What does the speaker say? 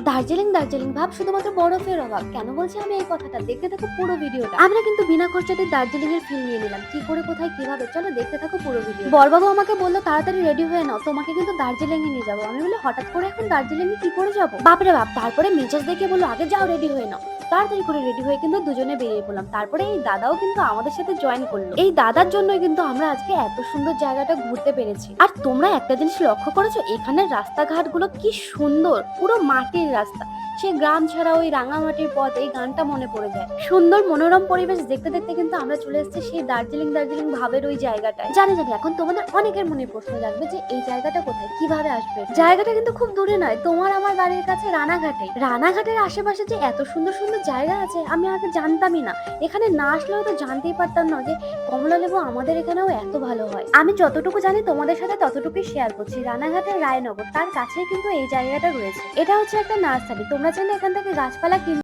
দার্জিলিং দার্জিলিং ভাব শুধুমাত্র বরফের অভাব। কেন বলছি আমি এই কথাটা? দেখতে থাকো পুরো ভিডিওটা। আমরা কিন্তু বিনা খরচাতে দার্জিলিং এর ফিল নিয়ে নিলাম। কি করে, কোথায়, কিভাবে, চলো দেখতে থাকো পুরো ভিডিও। বড়বাবু আমাকে বললো তাড়াতাড়ি রেডি হয়ে নাও, তোমাকে কিন্তু দার্জিলিং এ নিয়ে যাবো। আমি বলি হঠাৎ করে এখন দার্জিলিং এ কি করে যাবো? বাপরে বাপ! তারপরে মেজাজ দেখে বললো আগে যাও রেডি হয়ে নাও। তাড়াতাড়ি করে রেডি হয়ে কিন্তু দুজনে বেরিয়ে পড়লাম। তারপরে এই দাদাও কিন্তু আমাদের সাথে জয়েন করলো। এই দাদার জন্যই কিন্তু আমরা আজকে এত সুন্দর জায়গাটা ঘুরতে পেরেছি। আর তোমরা একটা জিনিস লক্ষ্য করেছো, এখানের রাস্তাঘাট গুলো কি সুন্দর, পুরো মাটির রাস্তা। সে গ্রাম ছাড়া ওই রাঙামাটির পথ, এই গানটা মনে পড়ে যায়। সুন্দর মনোরম পরিবেশ দেখতে দেখতে কিন্তু আমরা চলে এসেছি সেই দার্জিলিং দার্জিলিং ভাবের ওই জায়গাটায়। জানি জানি এখন তোমাদের অনেকের মনে প্রশ্ন জাগবে যে এই জায়গাটা কোথায়, কিভাবে আসবে। জায়গাটা কিন্তু খুব দূরে নয়, তোমার আমার বাড়ির কাছে রানাঘাটে। রানাঘাটের আশেপাশে যে এত সুন্দর সুন্দর জায়গা আছে আমি আগে জানতামই না। এখানে না আসলেও তো জানতেই পারতাম না যে কমলা লেবু আমাদের এখানেও এত ভালো হয়। আমি যতটুকু জানি তোমাদের সাথে ততটুকুই শেয়ার করছি। রানাঘাটের রায়নগর তার কাছেই কিন্তু এই জায়গাটা রয়েছে। এটা হচ্ছে একটা নার্সারি, তোমরা চাইলে এখান থেকে গাছপালা কিনতে